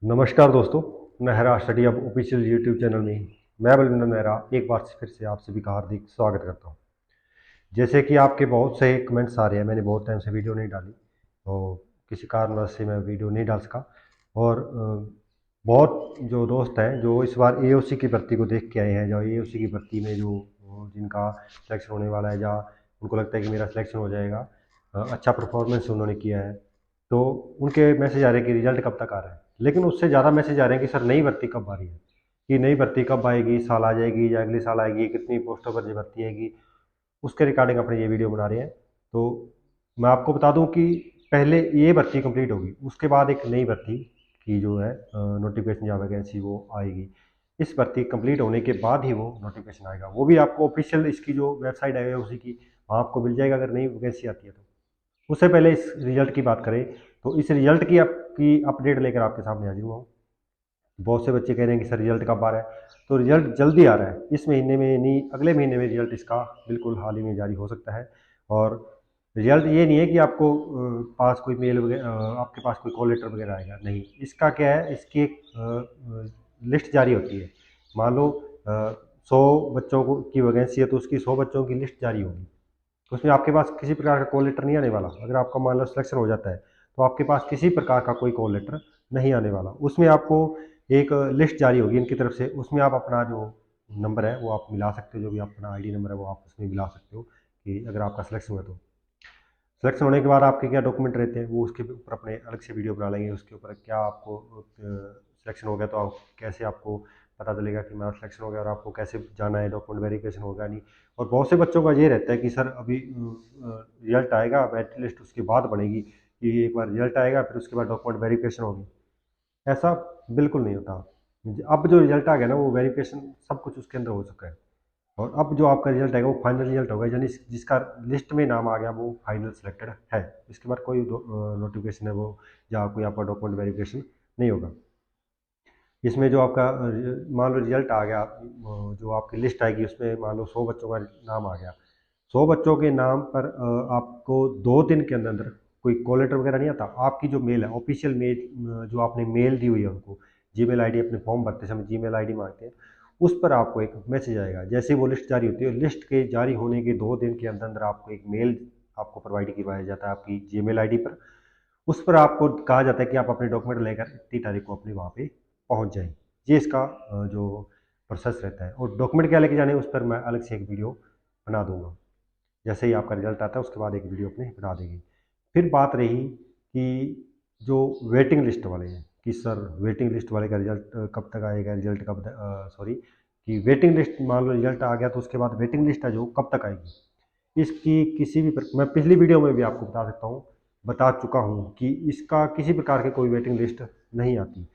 नमस्कार दोस्तों, नेहरा स्टडी अब ऑफिशियल यूट्यूब चैनल में मैं बलविंदर नेहरा एक बार फिर से आप सभी का हार्दिक स्वागत करता हूं। जैसे कि आपके बहुत से कमेंट्स आ रहे हैं, मैंने बहुत टाइम से वीडियो नहीं डाली तो किसी कारणवश से मैं वीडियो नहीं डाल सका। और बहुत जो दोस्त हैं जो इस बार एओसी की भर्ती को देख के आए हैं, जो एओसी की भर्ती में जो जिनका सिलेक्शन होने वाला है, या उनको लगता है कि मेरा सिलेक्शन हो जाएगा, अच्छा परफॉर्मेंस उन्होंने किया है, तो उनके मैसेज आ रहे हैं कि रिजल्ट कब तक आ रहा है। लेकिन उससे ज़्यादा मैसेज आ रहे हैं कि सर नई भर्ती कब आ रही है, कि नई भर्ती कब आएगी, इस साल आ जाएगी या अगले साल आएगी, कितनी पोस्टों पर ये भर्ती आएगी, उसके रिगार्डिंग अपने ये वीडियो बना रहे हैं। तो मैं आपको बता दूं कि पहले ये भर्ती कंप्लीट होगी, उसके बाद एक नई भर्ती की जो है नोटिफिकेशन या वैकेंसी वो आएगी। इस भर्ती कंप्लीट होने के बाद ही वो नोटिफिकेशन आएगा, वो भी आपको ऑफिशियल इसकी जो वेबसाइट है उसी की वहाँ आपको मिल जाएगा अगर नई वैकेंसी आती है तो। उससे पहले इस रिजल्ट की बात करें तो इस रिजल्ट की आपकी अपडेट लेकर आपके सामने हाजिर हुआ हूँ। बहुत से बच्चे कह रहे हैं कि सर रिजल्ट कब आ रहा है, तो रिजल्ट जल्दी आ रहा है, इस महीने में नहीं अगले महीने में रिजल्ट इसका बिल्कुल हाल ही में जारी हो सकता है। और रिजल्ट ये नहीं है कि आपको पास कोई मेल वगैरह, आपके पास कोई कॉल लेटर वगैरह आएगा, नहीं। इसका क्या है, इसकी एक लिस्ट जारी होती है। मान लो 100 बच्चों को की वैकेंसी है तो उसकी 100 बच्चों की लिस्ट जारी होगी, तो उसमें आपके पास किसी प्रकार का कॉल लेटर नहीं आने वाला। अगर आपका मान लो सिलेक्शन हो जाता है तो आपके पास किसी प्रकार का कोई कॉल लेटर नहीं आने वाला। उसमें आपको एक लिस्ट जारी होगी इनकी तरफ से, उसमें आप अपना जो नंबर है वो आप मिला सकते हो, जो भी अपना आईडी नंबर है वो आप उसमें मिला सकते हो कि अगर आपका सिलेक्शन हुआ तो। सिलेक्शन होने के बाद आपके क्या डॉक्यूमेंट रहते हैं वो उसके ऊपर अपने अलग से वीडियो बना लेंगे, उसके ऊपर क्या आपको सिलेक्शन हो गया तो आप कैसे आपको पता चलेगा कि मेरा सिलेक्शन हो गया, और आपको कैसे जाना है, डॉक्यूमेंट वेरिफिकेशन होगा नहीं। और बहुत से बच्चों का ये रहता है कि सर अभी रिजल्ट आएगा, मेरिट लिस्ट उसके बाद बनेगी, कि एक बार रिजल्ट आएगा फिर उसके बाद डॉक्यूमेंट वेरिफिकेशन होगी। ऐसा बिल्कुल नहीं होता। अब जो रिजल्ट आ गया ना वो वेरिफिकेशन सब कुछ उसके अंदर हो चुका है, और अब जो आपका रिजल्ट आएगा वो फाइनल रिजल्ट होगा, यानी जिसका लिस्ट में नाम आ गया वो फाइनल सिलेक्टेड है। इसके बाद कोई नोटिफिकेशन है वो या कोई आपका डॉक्यूमेंट वेरिफिकेशन नहीं होगा। इसमें जो आपका मान लो रिजल्ट आ गया, जो आपकी लिस्ट आएगी उसमें मान लो 100 बच्चों का नाम आ गया। 100 बच्चों के नाम पर आपको 2 दिन के अंदर अंदर कोई कॉल लेटर वगैरह नहीं आता। आपकी जो मेल है ऑफिशियल मेल, जो आपने मेल दी हुई है उनको, जीमेल आईडी, अपने फॉर्म भरते समय जीमेल आईडी मांगते हैं, उस पर आपको एक मैसेज आएगा। जैसे ही वो लिस्ट जारी होती है, लिस्ट के जारी होने के 2 दिन के अंदर अंदर आपको एक मेल आपको प्रोवाइड करवाया जाता है आपकी जीमेल आईडी पर। उस पर आपको कहा जाता है कि आप अपने डॉक्यूमेंट लेकर इतनी तारीख को अपने वहाँ पे पहुँच जाएँ। ये इसका जो प्रोसेस रहता है। और डॉक्यूमेंट क्या लेके जाने उस पर मैं अलग से एक वीडियो बना दूँगा। जैसे ही आपका रिजल्ट आता है उसके बाद एक वीडियो अपने बना देंगे। फिर बात रही कि जो वेटिंग लिस्ट वाले हैं, कि सर वेटिंग लिस्ट वाले का रिजल्ट कब तक आएगा, रिजल्ट कब सॉरी, कि वेटिंग लिस्ट मान लो रिजल्ट आ गया तो उसके बाद वेटिंग लिस्ट है जो कब तक आएगी, इसकी किसी भी मैं पिछली वीडियो में भी आपको बता सकता हूँ, बता चुका हूँ कि इसका किसी प्रकार की कोई वेटिंग लिस्ट नहीं आती।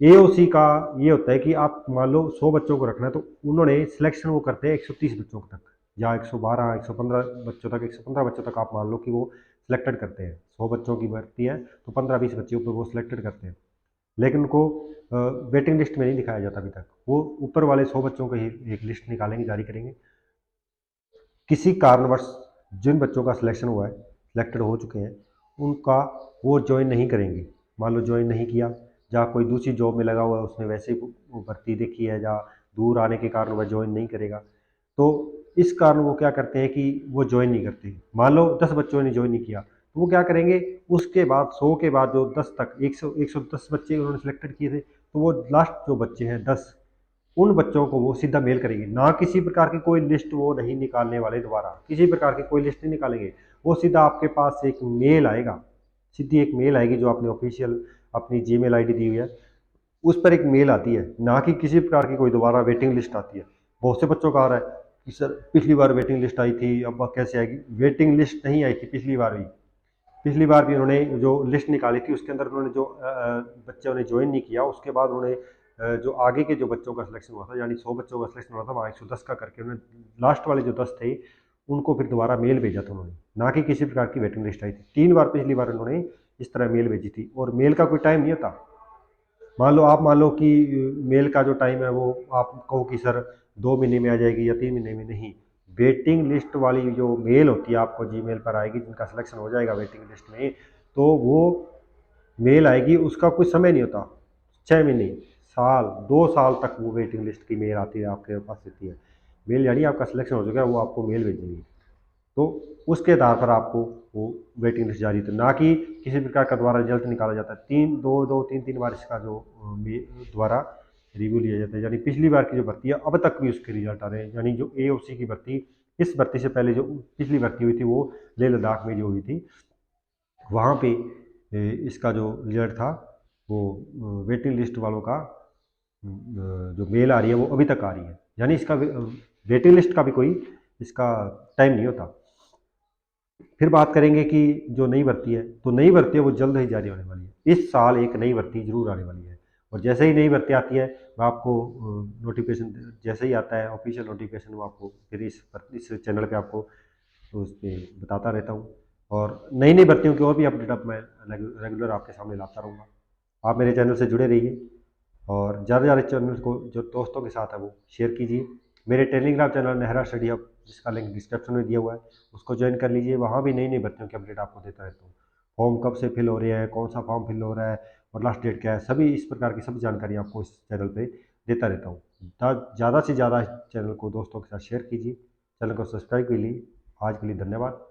एओसी का ये होता है कि आप मान लो 100 बच्चों को रखना है तो उन्होंने सिलेक्शन वो करते हैं 130 बच्चों तक, या 112 115 बच्चों तक, 115 बच्चों तक आप मान लो कि वो सिलेक्टेड करते हैं। 100 बच्चों की भर्ती है तो 15-20 बच्चे ऊपर वो सिलेक्टेड करते हैं, लेकिन उनको वेटिंग लिस्ट में नहीं दिखाया जाता अभी तक। वो ऊपर वाले 100 बच्चों की ही एक लिस्ट निकालेंगे, जारी करेंगे। किसी कारणवश जिन बच्चों का सिलेक्शन हुआ है, सिलेक्टेड हो चुके हैं, उनका वो ज्वाइन नहीं करेंगे। मान लो ज्वाइन नहीं किया, जहाँ कोई दूसरी जॉब में लगा हुआ है उसने वैसे ही वो भर्ती देखी है, जहाँ दूर आने के कारण वह ज्वाइन नहीं करेगा, तो इस कारण वो क्या करते हैं कि वो ज्वाइन नहीं करते। मान लो 10 बच्चों ने ज्वाइन नहीं किया तो वो क्या करेंगे, उसके बाद 100 के बाद जो 10 तक 110 बच्चे उन्होंने सिलेक्टेड किए थे, तो वो लास्ट जो बच्चे हैं 10, उन बच्चों को वो सीधा मेल करेंगे। ना किसी प्रकार की कोई लिस्ट वो नहीं निकालने वाले, दोबारा किसी प्रकार की कोई लिस्ट नहीं निकालेंगे। वो सीधा आपके पास एक मेल आएगा, सीधी एक मेल आएगी जो आपने ऑफिशियल अपनी जीमेल आईडी दी हुई है उस पर एक मेल आती है, ना कि किसी प्रकार की कोई दोबारा वेटिंग लिस्ट आती है। बहुत से बच्चों का आ रहा है कि सर पिछली बार वेटिंग लिस्ट आई थी, अब कैसे आएगी। वेटिंग लिस्ट नहीं आई थी पिछली बार भी। पिछली बार भी उन्होंने जो लिस्ट निकाली थी उसके अंदर उन्होंने जो बच्चों ने ज्वाइन नहीं किया, उसके बाद उन्होंने जो आगे के जो बच्चों का सिलेक्शन हुआ था, यानी 100 बच्चों का सिलेक्शन हुआ था, वहाँ 110 का करके उन्होंने लास्ट वाले जो 10 थे उनको फिर दोबारा मेल भेजा था उन्होंने, ना कि किसी प्रकार की वेटिंग लिस्ट आई थी। 3 बार पिछली बार उन्होंने इस तरह मेल भेजी थी, और मेल का कोई टाइम नहीं होता। मान लो कि मेल का जो टाइम है वो आप कहो कि सर 2 महीने में आ जाएगी या 3 महीने में, नहीं। वेटिंग लिस्ट वाली जो मेल होती है आपको जीमेल पर आएगी, जिनका सिलेक्शन हो जाएगा वेटिंग लिस्ट में, तो वो मेल आएगी, उसका कोई समय नहीं होता। 6 महीने, साल, 2 साल तक वो वेटिंग लिस्ट की मेल आती है, आपके पास रहती है। मेल यानी आपका सिलेक्शन हो चुका है, वो आपको मेल भेजेंगे। तो उसके आधार पर आपको वो वेटिंग लिस्ट जारी होती है, ना कि किसी प्रकार का द्वारा रिजल्ट निकाला जाता है। 3 बार इसका जो द्वारा रिव्यू लिया जाता है, यानी पिछली बार की जो भर्ती है अब तक भी उसके रिजल्ट आ रहे हैं। यानी जो AOC की भर्ती, इस भर्ती से पहले जो पिछली भर्ती हुई थी वो लेह लद्दाख में जो हुई थी, वहाँ पे इसका जो रिजल्ट था वो वेटिंग लिस्ट वालों का जो मेल आ रही है वो अभी तक आ रही है। यानी इसका वेटिंग लिस्ट का भी कोई इसका टाइम नहीं होता। फिर बात करेंगे कि जो नई भर्ती है, तो नई भर्ती है वो जल्द ही जारी होने वाली है। इस साल एक नई भर्ती जरूर आने वाली है, और जैसे ही नई भर्ती आती है मैं आपको नोटिफिकेशन, जैसे ही आता है ऑफिशियल नोटिफिकेशन, वो आपको फिर इस चैनल पे आपको तो उस पर बताता रहता हूँ। और नई नई भर्तियों की और भी अपडेट अब मैं रेगुलर आपके सामने लाता रहूँगा। आप मेरे चैनल से जुड़े रहिए, और ज़्यादा से ज़्यादा चैनल को जो दोस्तों के साथ है वो शेयर कीजिए। मेरे Telegram channel Nehra study hub, जिसका लिंक डिस्क्रिप्शन में दिया हुआ है, उसको ज्वाइन कर लीजिए। वहाँ भी नई नई भर्तियों की अपडेट आपको देता रहता हूँ। फॉर्म कब से फिल हो रहे हैं, कौन सा फॉर्म फिल हो रहा है, और लास्ट डेट क्या है, सभी इस प्रकार की सभी जानकारी आपको इस चैनल पर देता रहता हूँ। ज़्यादा से ज़्यादा इस चैनल को दोस्तों के साथ शेयर कीजिए, चैनल को सब्सक्राइब कीजिए। आज के लिए धन्यवाद।